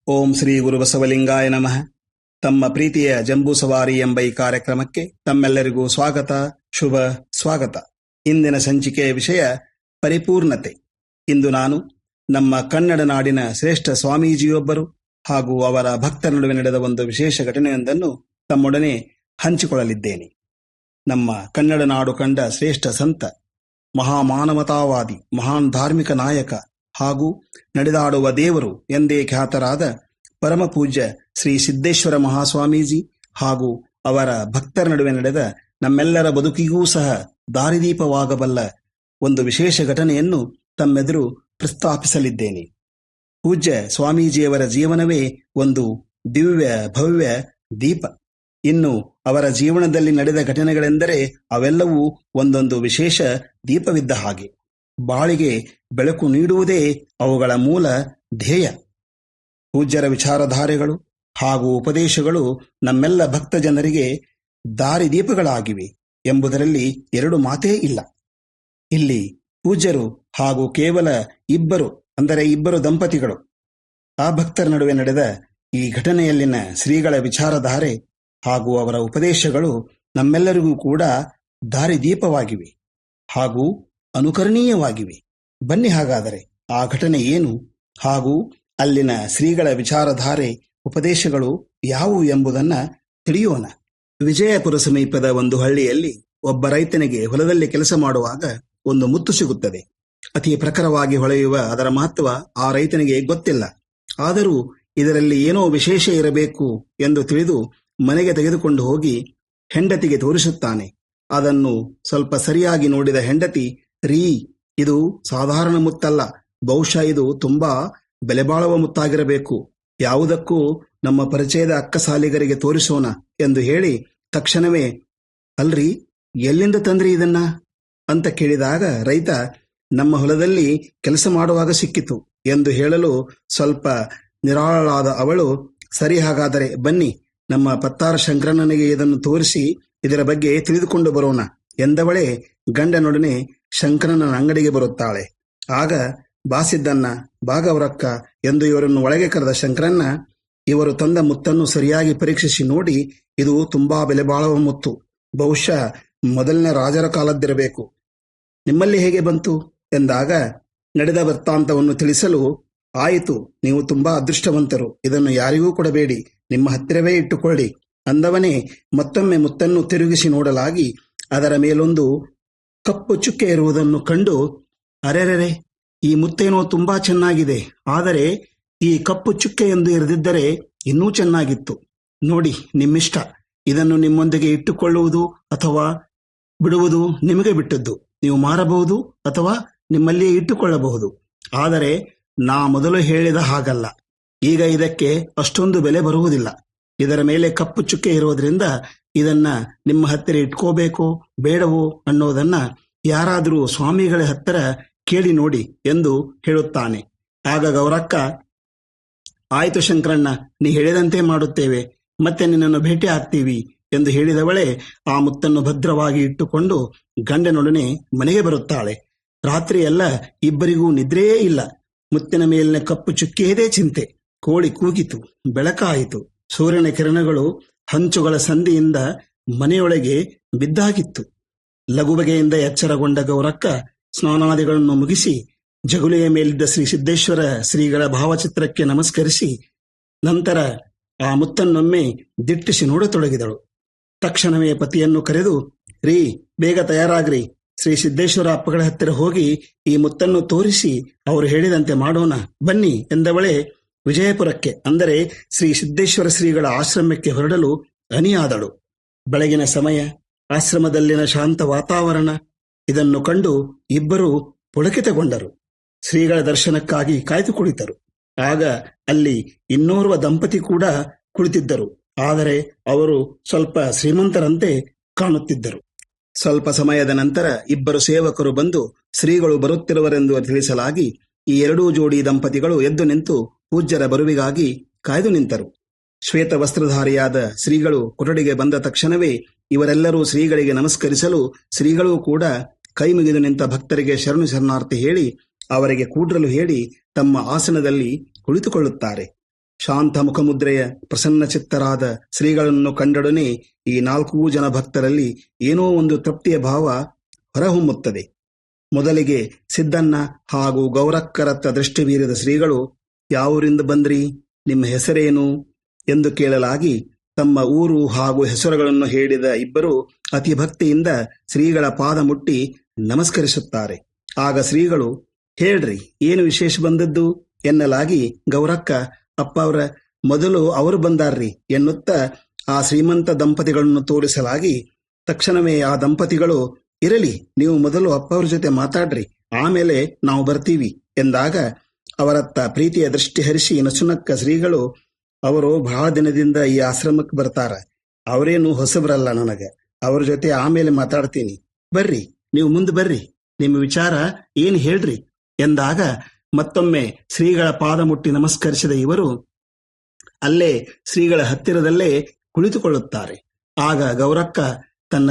ಓಂ ಶ್ರೀ ಗುರು ಬಸವಲಿಂಗಾಯ ನಮಃ. ತಮ್ಮ ಪ್ರೀತಿಯ ಜಂಬೂ ಸವಾರಿ ಎಂಬ ಈ ಕಾರ್ಯಕ್ರಮಕ್ಕೆ ತಮ್ಮೆಲ್ಲರಿಗೂ ಸ್ವಾಗತ, ಶುಭ ಸ್ವಾಗತ. ಇಂದಿನ ಸಂಚಿಕೆಯ ವಿಷಯ ಪರಿಪೂರ್ಣತೆ. ಇಂದು ನಾನು ನಮ್ಮ ಕನ್ನಡ ನಾಡಿನ ಶ್ರೇಷ್ಠ ಸ್ವಾಮೀಜಿಯೊಬ್ಬರು ಹಾಗೂ ಅವರ ಭಕ್ತರ ನಡುವೆ ನಡೆದ ಒಂದು ವಿಶೇಷ ಘಟನೆಯೊಂದನ್ನು ತಮ್ಮೊಡನೆ ಹಂಚಿಕೊಳ್ಳಲಿದ್ದೇನೆ. ನಮ್ಮ ಕನ್ನಡ ನಾಡು ಕಂಡ ಶ್ರೇಷ್ಠ ಸಂತ, ಮಹಾಮಾನವತಾವಾದಿ, ಮಹಾನ್ ಧಾರ್ಮಿಕ ನಾಯಕ ಹಾಗೂ ನಡೆದಾಡುವ ದೇವರು ಎಂದೇ ಖ್ಯಾತರಾದ ಪರಮಪೂಜ್ಯ ಶ್ರೀ ಸಿದ್ದೇಶ್ವರ ಮಹಾಸ್ವಾಮೀಜಿ ಹಾಗೂ ಅವರ ಭಕ್ತರ ನಡುವೆ ನಡೆದ ನಮ್ಮೆಲ್ಲರ ಬದುಕಿಗೂ ಸಹ ದಾರಿದೀಪವಾಗಬಲ್ಲ ಒಂದು ವಿಶೇಷ ಘಟನೆಯನ್ನು ತಮ್ಮೆದುರು ಪ್ರಸ್ತಾಪಿಸಲಿದ್ದೇನೆ. ಪೂಜ್ಯ ಸ್ವಾಮೀಜಿಯವರ ಜೀವನವೇ ಒಂದು ದಿವ್ಯ ಭವ್ಯ ದೀಪ. ಇನ್ನು ಅವರ ಜೀವನದಲ್ಲಿ ನಡೆದ ಘಟನೆಗಳೆಂದರೆ ಅವೆಲ್ಲವೂ ಒಂದೊಂದು ವಿಶೇಷ ದೀಪವಿದ್ದ ಹಾಗೆ. ಬಾಳಿಗೆ ಬೆಳಕು ನೀಡುವುದೇ ಅವುಗಳ ಮೂಲ ಧ್ಯೇಯ. ಪೂಜ್ಯರ ವಿಚಾರಧಾರೆಗಳು ಹಾಗೂ ಉಪದೇಶಗಳು ನಮ್ಮೆಲ್ಲ ಭಕ್ತ ಜನರಿಗೆ ದಾರಿದೀಪಗಳಾಗಿವೆ ಎಂಬುದರಲ್ಲಿ ಎರಡು ಮಾತೇ ಇಲ್ಲ. ಇಲ್ಲಿ ಪೂಜ್ಯರು ಹಾಗೂ ಕೇವಲ ಇಬ್ಬರು ದಂಪತಿಗಳು. ಆ ಭಕ್ತರ ನಡುವೆ ನಡೆದ ಈ ಘಟನೆಯಲ್ಲಿನ ಶ್ರೀಗಳ ವಿಚಾರಧಾರೆ ಹಾಗೂ ಅವರ ಉಪದೇಶಗಳು ನಮ್ಮೆಲ್ಲರಿಗೂ ಕೂಡ ದಾರಿದೀಪವಾಗಿವೆ ಹಾಗೂ ಅನುಕರಣೀಯವಾಗಿವೆ. ಬನ್ನಿ ಹಾಗಾದರೆ ಆ ಘಟನೆ ಏನು ಹಾಗೂ ಅಲ್ಲಿನ ಶ್ರೀಗಳ ವಿಚಾರಧಾರೆ ಉಪದೇಶಗಳು ಯಾವುವು ಎಂಬುದನ್ನು ತಿಳಿಯೋಣ. ವಿಜಯಪುರ ಸಮೀಪದ ಒಂದು ಹಳ್ಳಿಯಲ್ಲಿ ಒಬ್ಬ ರೈತನಿಗೆ ಹೊಲದಲ್ಲಿ ಕೆಲಸ ಮಾಡುವಾಗ ಒಂದು ಮುತ್ತು ಸಿಗುತ್ತದೆ. ಅತಿ ಪ್ರಖರವಾಗಿ ಹೊಳೆಯುವ ಅದರ ಮಹತ್ವ ಆ ರೈತನಿಗೆ ಗೊತ್ತಿಲ್ಲ. ಆದರೂ ಇದರಲ್ಲಿ ಏನೋ ವಿಶೇಷ ಇರಬೇಕು ಎಂದು ತಿಳಿದು ಮನೆಗೆ ತೆಗೆದುಕೊಂಡು ಹೋಗಿ ಹೆಂಡತಿಗೆ ತೋರಿಸುತ್ತಾನೆ. ಅದನ್ನು ಸ್ವಲ್ಪ ಸರಿಯಾಗಿ ನೋಡಿದ ಹೆಂಡತಿ, ರೀ, ಇದು ಸಾಧಾರಣ ಮುತ್ತಲ್ಲ, ಬಹುಶಃ ಇದು ತುಂಬಾ ಬೆಲೆಬಾಳುವ ಮುತ್ತಾಗಿರಬೇಕು. ಯಾವುದಕ್ಕೂ ನಮ್ಮ ಪರಿಚಯದ ಅಕ್ಕಸಾಲಿಗರಿಗೆ ತೋರಿಸೋಣ ಎಂದು ಹೇಳಿ ತಕ್ಷಣವೇ, ಅಲ್ರಿ, ಎಲ್ಲಿಂದ ತಂದ್ರಿ ಇದನ್ನ ಅಂತ ಕೇಳಿದಾಗ ರೈತ, ನಮ್ಮ ಹೊಲದಲ್ಲಿ ಕೆಲಸ ಮಾಡುವಾಗ ಸಿಕ್ಕಿತು ಎಂದು ಹೇಳಲು ಸ್ವಲ್ಪ ನಿರಾಳಳಾದ ಅವಳು, ಸರಿ, ಹಾಗಾದರೆ ಬನ್ನಿ, ನಮ್ಮ ಪತ್ತಾರ ಶಂಕರಣ್ಣನಿಗೆ ಇದನ್ನು ತೋರಿಸಿ ಇದರ ಬಗ್ಗೆ ತಿಳಿದುಕೊಂಡು ಬರೋಣ ಎಂದವಳೇ ಗಂಡನೊಡನೆ ಶಂಕರನ ಅಂಗಡಿಗೆ ಬರುತ್ತಾಳೆ. ಆಗ ಬಾಸಿದ್ದನ್ನ, ಬಾಗವರಕ್ಕ ಎಂದು ಇವರನ್ನು ಒಳಗೆ ಕರೆದ ಶಂಕರನ್ನ ಇವರು ತಂದ ಮುತ್ತನ್ನು ಸರಿಯಾಗಿ ಪರೀಕ್ಷಿಸಿ ನೋಡಿ, ಇದು ತುಂಬಾ ಬೆಲೆ ಬಾಳುವ ಮುತ್ತು, ಬಹುಶಃ ಮೊದಲನೇ ರಾಜರ ಕಾಲದ್ದಿರಬೇಕು, ನಿಮ್ಮಲ್ಲಿ ಹೇಗೆ ಬಂತು ಎಂದಾಗ ನಡೆದ ವೃತ್ತಾಂತವನ್ನು ತಿಳಿಸಲು, ಆಯಿತು, ನೀವು ತುಂಬಾ ಅದೃಷ್ಟವಂತರು, ಇದನ್ನು ಯಾರಿಗೂ ಕೊಡಬೇಡಿ, ನಿಮ್ಮ ಹತ್ತಿರವೇ ಇಟ್ಟುಕೊಳ್ಳಿ ಅಂದವನೇ ಮತ್ತೊಮ್ಮೆ ಮುತ್ತನ್ನು ತಿರುಗಿಸಿ ನೋಡಲಾಗಿ ಅದರ ಮೇಲೊಂದು ಕಪ್ಪು ಚುಕ್ಕೆ ಇರುವುದನ್ನು ಕಂಡು, ಅರೆರೆರೆ, ಈ ಮುತ್ತೇನೋ ತುಂಬಾ ಚೆನ್ನಾಗಿದೆ, ಆದರೆ ಈ ಕಪ್ಪು ಚುಕ್ಕೆ ಎಂದು ಇರದಿದ್ದರೆ ಇನ್ನೂ ಚೆನ್ನಾಗಿತ್ತು. ನೋಡಿ, ನಿಮ್ಮಿಷ್ಟ, ಇದನ್ನು ನಿಮ್ಮೊಂದಿಗೆ ಇಟ್ಟುಕೊಳ್ಳುವುದು ಅಥವಾ ಬಿಡುವುದು ನಿಮಗೆ ಬಿಟ್ಟದ್ದು. ನೀವು ಮಾರಬಹುದು ಅಥವಾ ನಿಮ್ಮಲ್ಲಿಯೇ ಇಟ್ಟುಕೊಳ್ಳಬಹುದು. ಆದರೆ ನಾ ಮೊದಲು ಹೇಳಿದ ಹಾಗಲ್ಲ. ಈಗ ಇದಕ್ಕೆ ಅಷ್ಟೊಂದು ಬೆಲೆ ಬರುವುದಿಲ್ಲ. ಇದರ ಮೇಲೆ ಕಪ್ಪು ಚುಕ್ಕೆ ಇರೋದ್ರಿಂದ ಇದನ್ನ ನಿಮ್ಮ ಹತ್ತಿರ ಇಟ್ಕೋಬೇಕೋ ಬೇಡವೋ ಅನ್ನೋದನ್ನ ಯಾರಾದರೂ ಸ್ವಾಮಿಗಳ ಹತ್ತಿರ ಕೇಳಿ ನೋಡಿ ಎಂದು ಹೇಳುತ್ತಾನೆ. ಆಗ ಗೌರಕ್ಕ, ಆಯ್ತು ಶಂಕರಣ್ಣ, ನೀ ಹೇಳಿದಂತೆ ಮಾಡುತ್ತೇವೆ, ಮತ್ತೆ ನಿನ್ನನ್ನು ಭೇಟಿ ಆಗ್ತೀವಿ ಎಂದು ಹೇಳಿದವಳೇ ಆ ಮುತ್ತನ್ನು ಭದ್ರವಾಗಿ ಇಟ್ಟುಕೊಂಡು ಗಂಡನೊಡನೆ ಮನೆಗೆ ಬರುತ್ತಾಳೆ. ರಾತ್ರಿಯೆಲ್ಲ ಇಬ್ಬರಿಗೂ ನಿದ್ರೆಯೇ ಇಲ್ಲ. ಮುತ್ತಿನ ಮೇಲಿನ ಕಪ್ಪು ಚುಕ್ಕಿಯದೇ ಚಿಂತೆ. ಕೋಳಿ ಕೂಗಿತು, ಬೆಳಕಾಯಿತು, ಸೂರ್ಯನ ಕಿರಣಗಳು ಹಂಚುಗಳ ಸಂಧಿಯಿಂದ ಮನೆಯೊಳಗೆ ಬಿದ್ದಾಗಿತ್ತು. ಲಘುಬಗೆಯಿಂದ ಎಚ್ಚರಗೊಂಡ ಗೌರಕ್ಕ ಸ್ನಾನಾದಿಗಳನ್ನು ಮುಗಿಸಿ ಜಗುಲಿಯ ಮೇಲಿದ್ದ ಶ್ರೀ ಸಿದ್ದೇಶ್ವರ ಶ್ರೀಗಳ ಭಾವಚಿತ್ರಕ್ಕೆ ನಮಸ್ಕರಿಸಿ ನಂತರ ಆ ಮುತ್ತನ್ನೊಮ್ಮೆ ದಿಟ್ಟಿಸಿ ನೋಡತೊಡಗಿದಳು. ತಕ್ಷಣವೇ ಪತಿಯನ್ನು ಕರೆದು, ರೀ, ಬೇಗ ತಯಾರಾಗ್ರಿ, ಶ್ರೀ ಸಿದ್ದೇಶ್ವರ ಅಪ್ಪಗಳ ಹತ್ತಿರ ಹೋಗಿ ಈ ಮುತ್ತನ್ನು ತೋರಿಸಿ ಅವರು ಹೇಳಿದಂತೆ ಮಾಡೋಣ ಬನ್ನಿ ಎಂದವಳೇ ವಿಜಯಪುರಕ್ಕೆ, ಅಂದರೆ ಶ್ರೀ ಸಿದ್ದೇಶ್ವರ ಶ್ರೀಗಳ ಆಶ್ರಮಕ್ಕೆ ಹೊರಡಲು ಅಣಿಯಾದಳು. ಬೆಳಗಿನ ಸಮಯ, ಆಶ್ರಮದಲ್ಲಿನ ಶಾಂತ ವಾತಾವರಣ ಇದನ್ನು ಕಂಡು ಇಬ್ಬರು ಪುಳಕಿತಗೊಂಡರು. ಶ್ರೀಗಳ ದರ್ಶನಕ್ಕಾಗಿ ಕಾಯ್ದು ಕುಳಿತರು. ಆಗ ಅಲ್ಲಿ ಇನ್ನೋರ್ವ ದಂಪತಿ ಕೂಡ ಕುಳಿತಿದ್ದರು. ಆದರೆ ಅವರು ಸ್ವಲ್ಪ ಶ್ರೀಮಂತರಂತೆ ಕಾಣುತ್ತಿದ್ದರು. ಸ್ವಲ್ಪ ಸಮಯದ ನಂತರ ಇಬ್ಬರು ಸೇವಕರು ಬಂದು ಶ್ರೀಗಳು ಬರುತ್ತಿರುವರೆಂದು ತಿಳಿಸಲಾಗಿ ಈ ಎರಡೂ ಜೋಡಿ ದಂಪತಿಗಳು ಎದ್ದು ನಿಂತು ಪೂಜ್ಯರ ಬರುವಿಗಾಗಿ ಕಾಯ್ದು ನಿಂತರು. ಶ್ವೇತ ವಸ್ತ್ರಧಾರಿಯಾದ ಶ್ರೀಗಳು ಕೊಠಡಿಗೆ ಬಂದ ತಕ್ಷಣವೇ ಇವರೆಲ್ಲರೂ ಶ್ರೀಗಳಿಗೆ ನಮಸ್ಕರಿಸಲು ಶ್ರೀಗಳೂ ಕೂಡ ಕೈ ಮುಗಿದು ನಿಂತ ಭಕ್ತರಿಗೆ ಶರಣು ಶರಣಾರ್ಥಿ ಹೇಳಿ ಅವರಿಗೆ ಕೂಡಲು ಹೇಳಿ ತಮ್ಮ ಆಸನದಲ್ಲಿ ಕುಳಿತುಕೊಳ್ಳುತ್ತಾರೆ. ಶಾಂತ ಮುಖಮುದ್ರೆಯ ಪ್ರಸನ್ನಚಿತ್ತರಾದ ಶ್ರೀಗಳನ್ನು ಕಂಡೊಡನೆ ಈ 4 ಜನ ಭಕ್ತರಲ್ಲಿ ಏನೋ ಒಂದು ತೃಪ್ತಿಯ ಭಾವ ಹೊರಹೊಮ್ಮುತ್ತದೆ. ಮೊದಲಿಗೆ ಸಿದ್ದಣ್ಣ ಹಾಗೂ ಗೌರಕ್ಕರತ್ತ ದೃಷ್ಟಿ ಬೀರಿದ ಶ್ರೀಗಳು, ಯಾವೂರಿಂದ ಬಂದ್ರಿ, ನಿಮ್ಮ ಹೆಸರೇನು ಎಂದು ಕೇಳಲಾಗಿ ತಮ್ಮ ಊರು ಹಾಗೂ ಹೆಸರುಗಳನ್ನು ಹೇಳಿದ ಇಬ್ಬರು ಅತಿ ಭಕ್ತಿಯಿಂದ ಶ್ರೀಗಳ ಪಾದ ಮುಟ್ಟಿ ನಮಸ್ಕರಿಸುತ್ತಾರೆ. ಆಗ ಶ್ರೀಗಳು, ಹೇಳ್ರಿ, ಏನು ವಿಶೇಷ ಬಂದದ್ದು ಎನ್ನಲಾಗಿ ಗೌರಕ್ಕ, ಅಪ್ಪ ಅವರ ಮೊದಲು ಅವರು ಬಂದಾರ್ರಿ ಎನ್ನುತ್ತಾ ಆ ಶ್ರೀಮಂತ ದಂಪತಿಗಳನ್ನು ತೋರಿಸಲಾಗಿ ತಕ್ಷಣವೇ ಆ ದಂಪತಿಗಳು, ಇರಲಿ, ನೀವು ಮೊದಲು ಅಪ್ಪ ಅವ್ರ ಜೊತೆ ಮಾತಾಡ್ರಿ, ಆಮೇಲೆ ನಾವು ಬರ್ತೀವಿ ಎಂದಾಗ ಅವರತ್ತ ಪ್ರೀತಿಯ ದೃಷ್ಟಿ ಹರಿಸಿ ನಸುನಕ್ಕ ಶ್ರೀಗಳು, ಅವರು ಬಹಳ ದಿನದಿಂದ ಈ ಆಶ್ರಮಕ್ಕೆ ಬರ್ತಾರ, ಅವರೇನು ಹೊಸಬರಲ್ಲ, ನನಗೆ ಅವ್ರ ಜೊತೆ ಆಮೇಲೆ ಮಾತಾಡ್ತೀನಿ, ಬರ್ರಿ, ನೀವು ಮುಂದೆ ಬರ್ರಿ, ನಿಮ್ಮ ವಿಚಾರ ಏನ್ ಹೇಳ್ರಿ ಎಂದಾಗ ಮತ್ತೊಮ್ಮೆ ಶ್ರೀಗಳ ಪಾದ ಮುಟ್ಟಿ ನಮಸ್ಕರಿಸಿದ ಇವರು ಅಲ್ಲೇ ಶ್ರೀಗಳ ಹತ್ತಿರದಲ್ಲೇ ಕುಳಿತುಕೊಳ್ಳುತ್ತಾರೆ. ಆಗ ಗೌರಕ್ಕ ತನ್ನ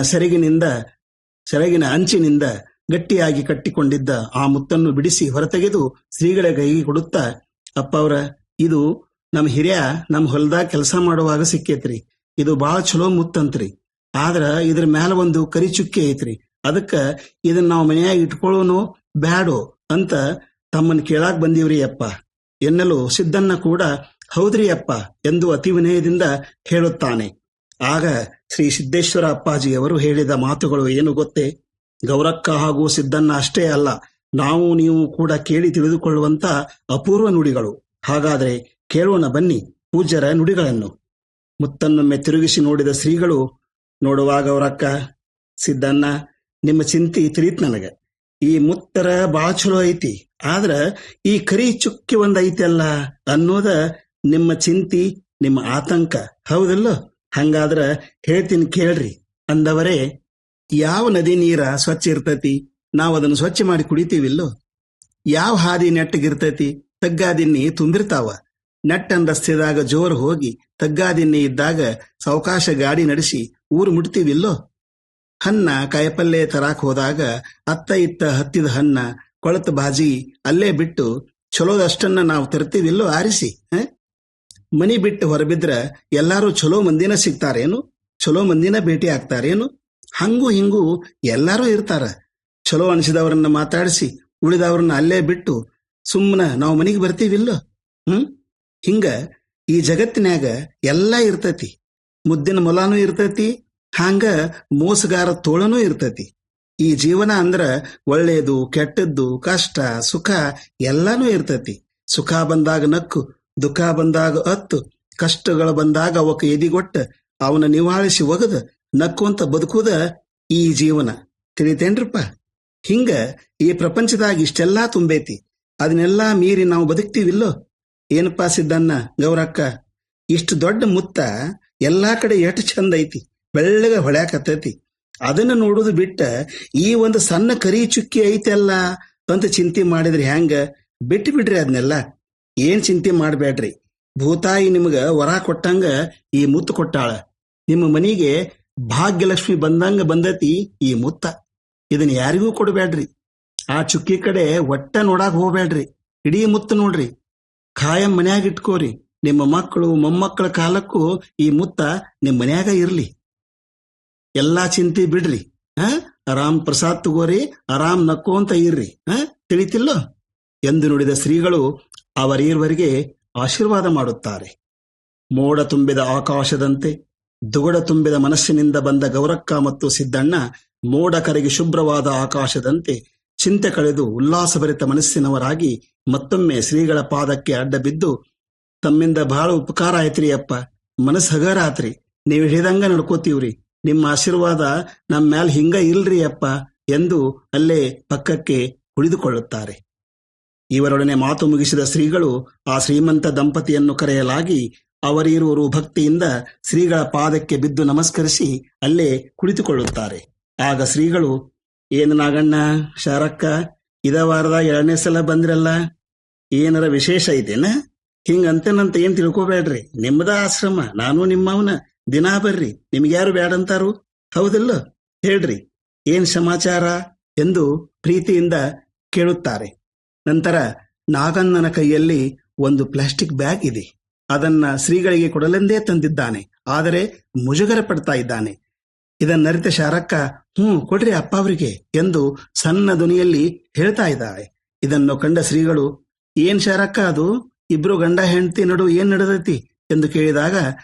ಸೆರಗಿನ ಅಂಚಿನಿಂದ ಗಟ್ಟಿಯಾಗಿ ಕಟ್ಟಿಕೊಂಡಿದ್ದ ಆ ಮುತ್ತನ್ನು ಬಿಡಿಸಿ ಹೊರತೆಗೆದು ಶ್ರೀಗಳ ಕೈಗೆ ಕೊಡುತ್ತಾ, ಅಪ್ಪ ಅವ್ರ, ಇದು ನಮ್ಮ ಹಿರಿಯ ನಮ್ಮ ಹೊಲದಾಗ ಕೆಲಸ ಮಾಡುವಾಗ ಸಿಕ್ಕೇತ್ರಿ, ಇದು ಬಾಳ ಚಲೋ ಮುತ್ತಂತ್ರಿ, ಆದ್ರ ಇದ್ರ ಮ್ಯಾಲ ಒಂದು ಕರಿ ಚುಕ್ಕಿ ಐತ್ರಿ, ಅದಕ್ಕ ಇದನ್ನ ನಾವು ಮನೆಯಾಗ ಇಟ್ಕೊಳ್ಳೋನು ಬ್ಯಾಡೋ ಅಂತ ತಮ್ಮನ್ ಕೇಳಾಕ್ ಬಂದೀವ್ರಿ ಅಪ್ಪ ಎನ್ನಲು ಸಿದ್ದಣ್ಣ ಕೂಡ ಹೌದ್ರಿ ಅಪ್ಪ ಎಂದು ಅತಿ ವಿನಯದಿಂದ ಹೇಳುತ್ತಾನೆ. ಆಗ ಶ್ರೀ ಸಿದ್ದೇಶ್ವರ ಅಪ್ಪಾಜಿಯವರು ಹೇಳಿದ ಮಾತುಗಳು ಏನು ಗೊತ್ತೇ? ಗೌರಕ್ಕ ಹಾಗೂ ಸಿದ್ದಣ್ಣ ಅಷ್ಟೇ ಅಲ್ಲ, ನಾವು ನೀವು ಕೂಡ ಕೇಳಿ ತಿಳಿದುಕೊಳ್ಳುವಂತ ಅಪೂರ್ವ ನುಡಿಗಳು. ಹಾಗಾದ್ರೆ ಕೇಳೋಣ ಬನ್ನಿ ಪೂಜ್ಯರ ನುಡಿಗಳನ್ನು. ಮುತ್ತನ್ನೊಮ್ಮೆ ತಿರುಗಿಸಿ ನೋಡಿದ ಶ್ರೀಗಳು, ನೋಡುವ ಗೌರಕ್ಕ, ಸಿದ್ದಣ್ಣ, ನಿಮ್ಮ ಚಿಂತಿ ತಿಳಿತ್ ನನಗ. ಈ ಮುತ್ತರ ಬಾಳ ಚಲೋ ಐತಿ, ಆದ್ರ ಈ ಕರಿ ಚುಕ್ಕಿ ಒಂದ್ ಐತಲ್ಲ ಅನ್ನೋದ ನಿಮ್ಮ ಚಿಂತಿ, ನಿಮ್ಮ ಆತಂಕ, ಹೌದಲ್ಲೋ? ಹಂಗಾದ್ರ ಹೇಳ್ತೀನಿ ಕೇಳ್ರಿ ಅಂದವರೇ, ಯಾವ ನದಿ ನೀರ ಸ್ವಚ್ಛ ಇರ್ತತಿ, ನಾವು ಅದನ್ನು ಸ್ವಚ್ಛ ಮಾಡಿ ಕುಡಿತೀವಿಲ್ಲೋ? ಯಾವ ಹಾದಿ ನೆಟ್ಟಗಿರ್ತತಿ, ತಗ್ಗಾದಿನ್ನಿ ತುಂಬಿರ್ತಾವ. ನೆಟ್ಟನ್ ರಸ್ತೆದಾಗ ಜೋರ್ ಹೋಗಿ ತಗ್ಗಾದಿನ್ನಿ ಇದ್ದಾಗ ಸಾವಕಾಶ ಗಾಡಿ ನಡೆಸಿ ಊರು ಮುಟ್ತೀವಿಲ್ಲೋ? ಹಣ್ಣ ಕಾಯಪಲ್ಲೆ ತರಾಕ್ ಹೋದಾಗ ಅತ್ತ ಇತ್ತ ಹತ್ತಿದ ಹಣ್ಣ ಕೊಳತ ಬಾಜಿ ಅಲ್ಲೇ ಬಿಟ್ಟು ಚಲೋದಷ್ಟನ್ನ ನಾವು ತರ್ತೀವಿಲ್ಲೋ ಆರಿಸಿ? ಮನಿ ಬಿಟ್ಟು ಹೊರಬಿದ್ರ ಎಲ್ಲಾರು ಚಲೋ ಮಂದಿನ ಸಿಗ್ತಾರೇನು, ಚಲೋ ಮಂದಿನ ಭೇಟಿ ಆಗ್ತಾರೇನು? ಹಂಗೂ ಹಿಂಗೂ ಎಲ್ಲಾರು ಇರ್ತಾರ. ಚಲೋ ಅನಿಸಿದವ್ರನ್ನ ಮಾತಾಡಿಸಿ ಉಳಿದವ್ರನ್ನ ಅಲ್ಲೇ ಬಿಟ್ಟು ಸುಮ್ಮನ ನಾವು ಮನಿಗೆ ಬರ್ತೀವಿಲ್ಲೋ? ಹಿಂಗ ಈ ಜಗತ್ತಿನ್ಯಾಗ ಎಲ್ಲಾ ಇರ್ತತಿ. ಮುದ್ದಿನ ಮೊಲಾನು ಇರ್ತತಿ, ಹಾಂಗ ಮೋಸಗಾರ ತೋಳನೂ ಇರ್ತತಿ. ಈ ಜೀವನ ಅಂದ್ರ ಒಳ್ಳೇದು ಕೆಟ್ಟದ್ದು ಕಷ್ಟ ಸುಖ ಎಲ್ಲಾನು ಇರ್ತತಿ. ಸುಖ ಬಂದಾಗ ನಕ್ಕು, ದುಃಖ ಬಂದಾಗ ಅತ್ತು, ಕಷ್ಟಗಳು ಬಂದಾಗ ಅವಕ್ಕೆ ಎದಿಗೊಟ್ಟ ಅವನ ನಿವಾಳಿಸಿ ಒಗದ ನಕ್ಕುವಂತ ಬದುಕುದ ಈ ಜೀವನ. ತಿಳಿತೇನ್ರಪ್ಪ? ಹಿಂಗ ಈ ಪ್ರಪಂಚದಾಗ ಇಷ್ಟೆಲ್ಲಾ ತುಂಬೈತಿ, ಅದನ್ನೆಲ್ಲಾ ಮೀರಿ ನಾವು ಬದುಕ್ತಿವಿಲ್ಲೋ? ಏನಪ್ಪಾ ಸಿದ್ದಣ್ಣ, ಗೌರಕ್ಕ, ಇಷ್ಟು ದೊಡ್ಡ ಮುತ್ತ ಎಲ್ಲಾ ಕಡೆ ಎಷ್ಟು ಚಂದ ಐತಿ, ಬೆಳ್ಳಗ ಹೊಳ್ಯಾಕತ್ತೈತಿ, ಅದನ್ನ ನೋಡುದು ಬಿಟ್ಟ ಈ ಒಂದು ಸಣ್ಣ ಕರಿ ಚುಕ್ಕಿ ಐತೆಲ್ಲ ಅಂತ ಚಿಂತೆ ಮಾಡಿದ್ರಿ ಹ್ಯಾಂಗ? ಬಿಟ್ಟು ಬಿಡ್ರಿ ಅದನ್ನೆಲ್ಲ, ಏನ್ ಚಿಂತೆ ಮಾಡ್ಬೇಡ್ರಿ. ಭೂತಾಯಿ ನಿಮ್ಗ ವರ ಕೊಟ್ಟಂಗ ಈ ಮುತ್ತು ಕೊಟ್ಟಾಳ. ನಿಮ್ಮ ಮನಿಗೆ ಭಾಗ್ಯಲಕ್ಷ್ಮಿ ಬಂದಂಗ ಬಂದತಿ ಈ ಮುತ್ತ. ಇದನ್ನ ಯಾರಿಗೂ ಕೊಡಬೇಡ್ರಿ. ಆ ಚುಕ್ಕಿ ಕಡೆ ಒಟ್ಟ ನೋಡಾಕ್ ಹೋಗ್ಬೇಡ್ರಿ. ಇಡೀ ಮುತ್ತು ನೋಡ್ರಿ, ಖಾಯಂ ಮನ್ಯಾಗ ಇಟ್ಕೋರಿ. ನಿಮ್ಮ ಮಕ್ಕಳು ಮೊಮ್ಮಕ್ಕಳ ಕಾಲಕ್ಕೂ ಈ ಮುತ್ತ ನಿಮ್ ಮನ್ಯಾಗ ಇರ್ಲಿ. ಎಲ್ಲಾ ಚಿಂತೆ ಬಿಡ್ರಿ, ಆರಾಮ್ ಪ್ರಸಾದ್ ತಗೋರಿ, ಆರಾಮ್ ನಕ್ಕೋಂತ ಇರ್ರಿ, ತಿಳಿತಿಲ್ಲೋ ಎಂದು ನುಡಿದ ಶ್ರೀಗಳು ಅವರೀರ್ವರಿಗೆ ಆಶೀರ್ವಾದ ಮಾಡುತ್ತಾರೆ. ಮೋಡ ತುಂಬಿದ ಆಕಾಶದಂತೆ ದುಗುಡ ತುಂಬಿದ ಮನಸ್ಸಿನಿಂದ ಬಂದ ಗೌರಕ್ಕ ಮತ್ತು ಸಿದ್ದಣ್ಣ ಮೋಡ ಕರಗಿ ಶುಭ್ರವಾದ ಆಕಾಶದಂತೆ ಚಿಂತೆ ಕಳೆದು ಉಲ್ಲಾಸಭರಿತ ಮನಸ್ಸಿನವರಾಗಿ ಮತ್ತೊಮ್ಮೆ ಶ್ರೀಗಳ ಪಾದಕ್ಕೆ ಅಡ್ಡ ಬಿದ್ದು, ತಮ್ಮಿಂದ ಬಹಳ ಉಪಕಾರ ಆಯ್ತ್ರಿ ಅಪ್ಪ, ಮನಸ್ಸು ಹಗರ ಆತ್ರಿ, ನೀವು ಹೇಳಿದಂಗ ನಡ್ಕೋತೀವ್ರಿ, ನಿಮ್ಮ ಆಶೀರ್ವಾದ ನಮ್ಮ ಮ್ಯಾಲ ಹಿಂಗ ಇಲ್ರಿ ಅಪ್ಪ ಎಂದು ಅಲ್ಲೇ ಪಕ್ಕಕ್ಕೆ ಕುಳಿದುಕೊಳ್ಳುತ್ತಾರೆ. ಇವರೊಡನೆ ಮಾತು ಮುಗಿಸಿದ ಶ್ರೀಗಳು ಆ ಶ್ರೀಮಂತ ದಂಪತಿಯನ್ನು ಕರೆಯಲಾಗಿ ಅವರೀರುವರು ಭಕ್ತಿಯಿಂದ ಶ್ರೀಗಳ ಪಾದಕ್ಕೆ ಬಿದ್ದು ನಮಸ್ಕರಿಸಿ ಅಲ್ಲೇ ಕುಳಿತುಕೊಳ್ಳುತ್ತಾರೆ. ಆಗ ಶ್ರೀಗಳು, ಏನು ನಾಗಣ್ಣ ಶಾರಕ್ಕ, ಇದ ವಾರದಾಗ 2ನೇ ಸಲ ಬಂದ್ರಲ್ಲ, ಏನರ ವಿಶೇಷ ಐತೇನ? ಹಿಂಗಂತೇನಂತ ಏನ್ ತಿಳ್ಕೊಬೇಡ್ರಿ, ನಿಮ್ಮದ ಆಶ್ರಮ, ನಾನು ನಿಮ್ಮವನ, ದಿನಾ ಬರ್ರಿ, ನಿಮ್ಗ್ಯಾರು ಬ್ಯಾಡಂತಾರು, ಹೌದಲ್ಲ? ಹೇಳ್ರಿ, ಏನ್ ಸಮಾಚಾರ ಎಂದು ಪ್ರೀತಿಯಿಂದ ಕೇಳುತ್ತಾರೆ. ನಂತರ ನಾಗಣ್ಣನ ಕೈಯಲ್ಲಿ ಒಂದು ಪ್ಲಾಸ್ಟಿಕ್ ಬ್ಯಾಗ್ ಇದೆ. ಅದನ್ನ ಶ್ರೀಗಳಿಗೆ ಕೊಡಲೆಂದೇ ತಂದಿದ್ದಾನೆ. ಆದರೆ ಮುಜುಗರ ಪಡ್ತಾ ಇದ್ದಾನೆ. ಇದನ್ನರಿತ ಶಾರಕ್ಕ ಕೊಡ್ರಿ ಅಪ್ಪ ಅವರಿಗೆ ಎಂದು ಸಣ್ಣ ಧ್ವನಿಯಲ್ಲಿ ಹೇಳ್ತಾ ಇದ್ದಾಳೆ. ಇದನ್ನು ಕಂಡ ಶ್ರೀಗಳು, ಏನ್ ಶಾರಕ್ಕ ಅದು, ಇಬ್ರು ಗಂಡ ಹೆಂಡತಿ ನಡು ಏನ್ ನಡೆದೈತಿ ಎಂದು ಕೇಳಿದಾಗ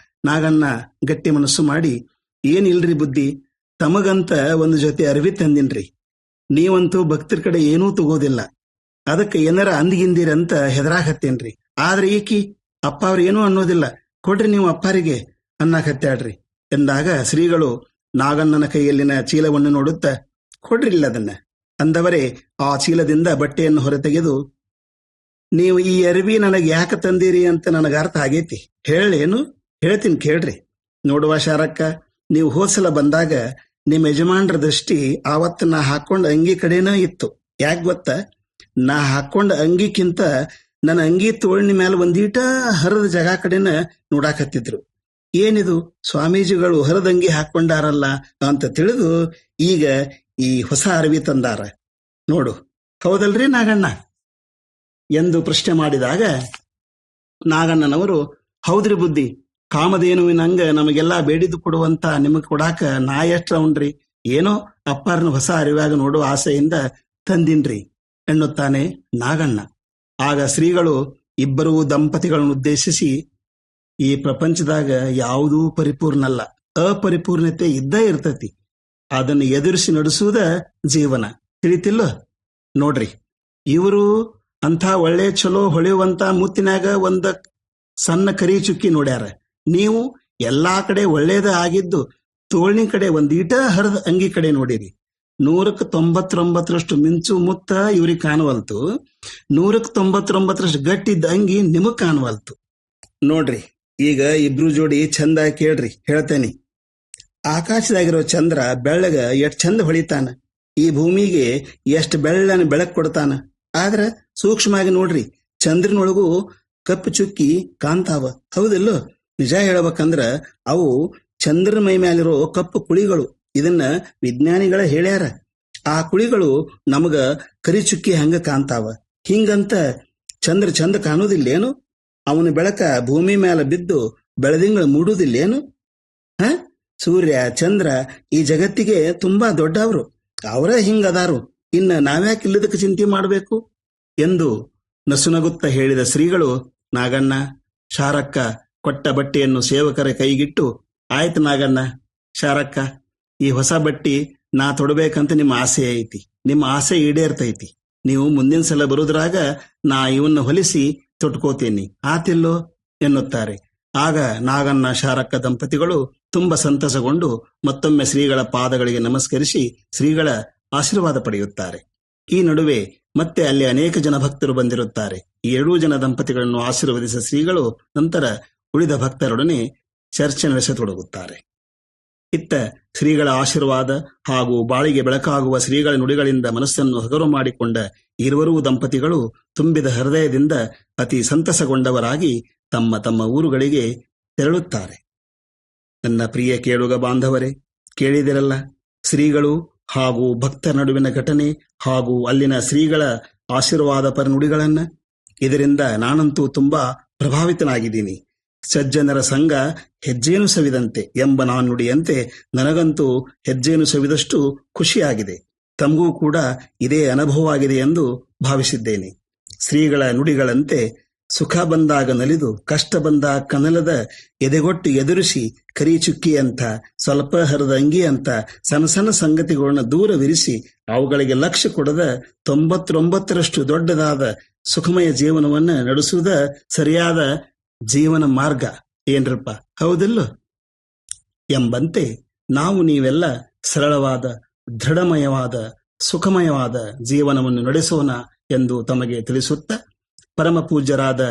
ನಾಗಣ್ಣ ಗಟ್ಟಿ ಮನಸ್ಸು ಮಾಡಿ, ಏನಿಲ್ರಿ ಬುದ್ಧಿ, ತಮಗಂತ ಒಂದು ಜೊತೆ ಅರಿವಿ ತಂದಿನ್ರಿ. ನೀವಂತೂ ಭಕ್ತರ ಕಡೆ ಏನೂ ತಗೋದಿಲ್ಲ, ಅದಕ್ಕೆ ಏನಾರ ಅಂದಿಗಿಂದಿರಂತ ಹೆದರಾಕತ್ತೇನ್ರಿ. ಆದ್ರೆ ಈಕಿ ಅಪ್ಪ ಅವ್ರ ಏನೂ ಅನ್ನೋದಿಲ್ಲ, ಕೊಡ್ರಿ ನೀವು ಅಪ್ಪಾರಿಗೆ ಅನ್ನಕತ್ತಾಳ್ರಿ ಎಂದಾಗ ಶ್ರೀಗಳು ನಾಗಣ್ಣನ ಕೈಯಲ್ಲಿನ ಚೀಲವನ್ನು ನೋಡುತ್ತಾ, ಕೊಡ್ರಿಲ್ಲ ಅದನ್ನ ಅಂದವರೇ ಆ ಚೀಲದಿಂದ ಬಟ್ಟೆಯನ್ನು ಹೊರತೆಗೆದು, ನೀವು ಈ ಅರಿವಿ ನನಗೆ ಯಾಕೆ ತಂದಿರಿ ಅಂತ ನನಗೆ ಅರ್ಥ ಆಗೈತಿ, ಹೇಳೇನು? ಹೇಳ್ತೀನಿ ಕೇಳ್ರಿ. ನೋಡುವ ಶಾರಕ್ಕ, ನೀವು ಹೋದ್ಸಲ ಬಂದಾಗ ನಿಮ್ಮ ಯಜಮಾನ್ರ ದೃಷ್ಟಿ ಆವತ್ತು ನಾ ಹಾಕೊಂಡ ಅಂಗಿ ಕಡೆನ ಇತ್ತು. ಯಾಕೆ ಗೊತ್ತಾ? ನಾ ಹಾಕೊಂಡ ಅಂಗಿಕ್ಕಿಂತ ನನ್ನ ಅಂಗಿ ತೋಳಿನ ಮೇಲೆ ಒಂದೀಟ ಹರದ ಜಾಗ ಕಡೆನ ನೋಡಾಕತ್ತಿದ್ರು. ಏನಿದು ಸ್ವಾಮೀಜಿಗಳು ಹರದಂಗಿ ಹಾಕೊಂಡಾರಲ್ಲ ಅಂತ ತಿಳಿದು ಈಗ ಈ ಹೊಸ ಅರಿವಿ ತಂದಾರ ನೋಡು, ಹೌದಲ್ರಿ ನಾಗಣ್ಣ ಎಂದು ಪ್ರಶ್ನೆ ಮಾಡಿದಾಗ ನಾಗಣ್ಣನವರು, ಹೌದ್ರಿ ಬುದ್ಧಿ, ಕಾಮಧೇನುವಿನಂಗ ನಮಗೆಲ್ಲಾ ಬೇಡಿದ್ದು ಕೊಡುವಂತ ನಿಮಗ್ ಕೊಡಾಕ ನಾ ಎಷ್ಟ್ರ ಉಂಡ್ರಿ, ಏನೋ ಅಪ್ಪಾರನ ಹೊಸ ಅರಿವಾಗ ನೋಡುವ ಆಸೆಯಿಂದ ತಂದಿನ್ರಿ ಎನ್ನುತ್ತಾನೆ ನಾಗಣ್ಣ. ಆಗ ಶ್ರೀಗಳು ಇಬ್ಬರೂ ದಂಪತಿಗಳನ್ನು ಉದ್ದೇಶಿಸಿ, ಈ ಪ್ರಪಂಚದಾಗ ಯಾವುದೂ ಪರಿಪೂರ್ಣ ಅಲ್ಲ, ಅಪರಿಪೂರ್ಣತೆ ಇದ್ದೇ ಇರ್ತತಿ. ಅದನ್ನು ಎದುರಿಸಿ ನಡೆಸುವುದ ಜೀವನ, ತಿಳಿತಿಲ್ಲ? ನೋಡ್ರಿ, ಇವರು ಅಂಥ ಒಳ್ಳೆ ಚಲೋ ಹೊಳೆಯುವಂತ ಮುತ್ತಿನಾಗ ಒಂದ ಸಣ್ಣ ಕರಿ ಚುಕ್ಕಿ ನೋಡ್ಯಾರ. ನೀವು ಎಲ್ಲಾ ಕಡೆ ಒಳ್ಳೇದ ಆಗಿದ್ದು ತೋಳಿನ ಕಡೆ ಒಂದೀಟ ಹರದ ಅಂಗಿ ಕಡೆ ನೋಡಿರಿ. 199ರಷ್ಟು ಮಿಂಚು ಮುತ್ತ ಇವ್ರಿಗೆ ಕಾಣವಲ್ತು, 199ರಷ್ಟು ಗಟ್ಟಿದ್ದ ಅಂಗಿ ನಿಮಗ್ ಕಾಣವಲ್ತು. ನೋಡ್ರಿ, ಈಗ ಇಬ್ರು ಜೋಡಿ ಚಂದ ಕೇಳ್ರಿ, ಹೇಳ್ತೇನೆ. ಆಕಾಶದಾಗಿರೋ ಚಂದ್ರ ಬೆಳ್ಳಗ ಎಷ್ಟ್ ಚಂದ ಹೊಳಿತಾನ, ಈ ಭೂಮಿಗೆ ಎಷ್ಟ್ ಬೆಳ್ಳನ ಬೆಳಕ್ ಕೊಡ್ತಾನ. ಆದ್ರ ಸೂಕ್ಷ್ಮವಾಗಿ ನೋಡ್ರಿ, ಚಂದ್ರನೊಳಗೂ ಕಪ್ಪು ಚುಕ್ಕಿ ಕಾಣ್ತಾವ, ಹೌದಿಲ್ಲೋ? ನಿಜ ಹೇಳ್ಬೇಕಂದ್ರ ಅವು ಚಂದ್ರನ ಮೈ ಮೇಲಿರೋ ಕಪ್ಪು ಕುಳಿಗಳು. ಇದನ್ನ ವಿಜ್ಞಾನಿಗಳ ಹೇಳ್ಯಾರ. ಆ ಕುಳಿಗಳು ನಮಗ ಕರಿ ಚುಕ್ಕಿ ಹಂಗ ಕಾಣ್ತಾವ. ಹಿಂಗಂತ ಚಂದ್ರ ಚಂದ ಕಾಣುವುದಿಲ್ಲೇನು? ಅವನ ಬೆಳಕ ಭೂಮಿ ಮೇಲೆ ಬಿದ್ದು ಬೆಳದಿಂಗಳು ಮೂಡುವುದಿಲ್ಲೇನು? ಸೂರ್ಯ ಚಂದ್ರ ಈ ಜಗತ್ತಿಗೆ ತುಂಬಾ ದೊಡ್ಡವರು, ಅವರೇ ಹಿಂಗದಾರು, ಇನ್ನ ನಾವ್ಯಾಕೆ ಇಲ್ಲದಕ್ಕೆ ಚಿಂತೆ ಮಾಡಬೇಕು ಎಂದು ನಸುನಗುತ್ತ ಹೇಳಿದ ಶ್ರೀಗಳು ನಾಗಣ್ಣ, ಶಾರಕ್ಕ ಕೊಟ್ಟ ಬಟ್ಟೆಯನ್ನು ಸೇವಕರ ಕೈಗಿಟ್ಟು, ಆಯ್ತು ನಾಗಣ್ಣ, ಶಾರಕ್ಕ, ಈ ಹೊಸ ಬಟ್ಟಿ ನಾ ತೊಡಬೇಕಂತ ನಿಮ್ಮ ಆಸೆ ಐತಿ, ನಿಮ್ಮ ಆಸೆ ಈಡೇರ್ತೈತಿ. ನೀವು ಮುಂದಿನ ಸಲ ಬರುದ್ರಾಗ ನಾ ಇವನ್ನ ಹೊಲಿಸಿ ತೊಟ್ಕೋತೇನಿ, ಆತಿಲ್ಲೋ ಎನ್ನುತ್ತಾರೆ. ಆಗ ನಾಗಣ್ಣ ಶಾರಕ್ಕ ದಂಪತಿಗಳು ತುಂಬ ಸಂತಸಗೊಂಡು ಮತ್ತೊಮ್ಮೆ ಶ್ರೀಗಳ ಪಾದಗಳಿಗೆ ನಮಸ್ಕರಿಸಿ ಶ್ರೀಗಳ ಆಶೀರ್ವಾದ ಪಡೆಯುತ್ತಾರೆ. ಈ ನಡುವೆ ಮತ್ತೆ ಅಲ್ಲಿ ಅನೇಕ ಜನ ಭಕ್ತರು ಬಂದಿರುತ್ತಾರೆ. ಈ 2 ಜನ ದಂಪತಿಗಳನ್ನು ಆಶೀರ್ವದಿಸಿದ ಶ್ರೀಗಳು ನಂತರ ಉಳಿದ ಭಕ್ತರೊಡನೆ ಚರ್ಚೆ ನಡೆಸತೊಡಗುತ್ತಾರೆ. ಇತ್ತ ಶ್ರೀಗಳ ಆಶೀರ್ವಾದ ಹಾಗೂ ಬಾಳಿಗೆ ಬೆಳಕಾಗುವ ಶ್ರೀಗಳ ನುಡಿಗಳಿಂದ ಮನಸ್ಸನ್ನು ಹಗರು ಮಾಡಿಕೊಂಡ ಇರುವರೂ ದಂಪತಿಗಳು ತುಂಬಿದ ಹೃದಯದಿಂದ ಅತಿ ಸಂತಸಗೊಂಡವರಾಗಿ ತಮ್ಮ ತಮ್ಮ ಊರುಗಳಿಗೆ ತೆರಳುತ್ತಾರೆ. ನನ್ನ ಪ್ರಿಯ ಕೇಳುಗ ಬಾಂಧವರೇ, ಕೇಳಿದಿರಲ್ಲ ಶ್ರೀಗಳು ಹಾಗೂ ಭಕ್ತರ ನಡುವಿನ ಘಟನೆ ಹಾಗೂ ಅಲ್ಲಿನ ಶ್ರೀಗಳ ಆಶೀರ್ವಾದ ಪರನುಡಿಗಳನ್ನ. ಇದರಿಂದ ನಾನಂತೂ ತುಂಬಾ ಪ್ರಭಾವಿತನಾಗಿದ್ದೀನಿ. ಸಜ್ಜನರ ಸಂಘ ಹೆಜ್ಜೇನು ಸವಿದಂತೆ ಎಂಬ ನಾನುಡಿಯಂತೆ ನನಗಂತೂ ಹೆಜ್ಜೇನು ಸವಿದಷ್ಟು ಖುಷಿಯಾಗಿದೆ. ತಮಗೂ ಕೂಡ ಇದೇ ಅನುಭವವಾಗಿದೆ ಎಂದು ಭಾವಿಸಿದ್ದೇನೆ. ಶ್ರೀಗಳ ನುಡಿಗಳಂತೆ ಸುಖ ಬಂದಾಗ ನಲಿದು ಕಷ್ಟ ಬಂದಾಗ ಕನಲದ ಎದೆಗೊಟ್ಟು ಎದುರಿಸಿ ಕರಿ ಚುಕ್ಕಿ ಅಂತ ಸ್ವಲ್ಪ ಹರದ ಅಂಗಿ ಅಂತ ಸಣ್ಣ ಸಣ್ಣ ಸಂಗತಿಗಳನ್ನ ದೂರವಿರಿಸಿ ಅವುಗಳಿಗೆ ಲಕ್ಷ್ಯ ಕೊಡದ 99ರಷ್ಟು ದೊಡ್ಡದಾದ ಸುಖಮಯ ಜೀವನವನ್ನ ನಡೆಸುವುದ ಸರಿಯಾದ ಜೀವನ ಮಾರ್ಗ ಏನ್ರಪ್ಪ, ಹೌದಿಲ್ಲೋ? ಎಂಬಂತೆ ನಾವು ನೀವೆಲ್ಲ ಸರಳವಾದ, ದೃಢಮಯವಾದ, ಸುಖಮಯವಾದ ಜೀವನವನ್ನು ನಡೆಸೋಣ ಎಂದು ತಮಗೆ ತಿಳಿಸುತ್ತಾ, ಪರಮ ಪೂಜ್ಯರಾದ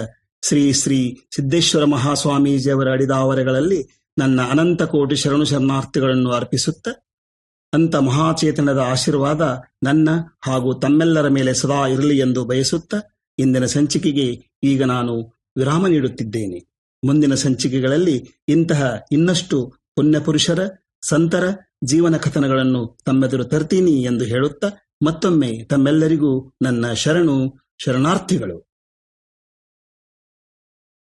ಶ್ರೀ ಶ್ರೀ ಸಿದ್ದೇಶ್ವರ ಮಹಾಸ್ವಾಮೀಜಿಯವರ ಅಡಿದಾವರೆಗಳಲ್ಲಿ ನನ್ನ ಅನಂತ ಕೋಟಿ ಶರಣು ಶರಣಾರ್ಥಿಗಳನ್ನು ಅರ್ಪಿಸುತ್ತ, ಅಂತ ಮಹಾಚೇತನದ ಆಶೀರ್ವಾದ ನನ್ನ ಹಾಗೂ ತಮ್ಮೆಲ್ಲರ ಮೇಲೆ ಸದಾ ಇರಲಿ ಎಂದು ಬಯಸುತ್ತ ಇಂದಿನ ಸಂಚಿಕೆಗೆ ಈಗ ನಾನು ವಿರಾಮ ನೀಡುತ್ತಿದ್ದೇನೆ. ಮುಂದಿನ ಸಂಚಿಕೆಗಳಲ್ಲಿ ಇಂತಹ ಇನ್ನಷ್ಟು ಪುಣ್ಯಪುರುಷರ ಸಂತರ ಜೀವನ ಕಥನಗಳನ್ನು ತಮ್ಮೆದುರು ತರ್ತೀನಿ ಎಂದು ಹೇಳುತ್ತಾ ಮತ್ತೊಮ್ಮೆ ತಮ್ಮೆಲ್ಲರಿಗೂ ನನ್ನ ಶರಣಾರ್ಥಿಗಳು.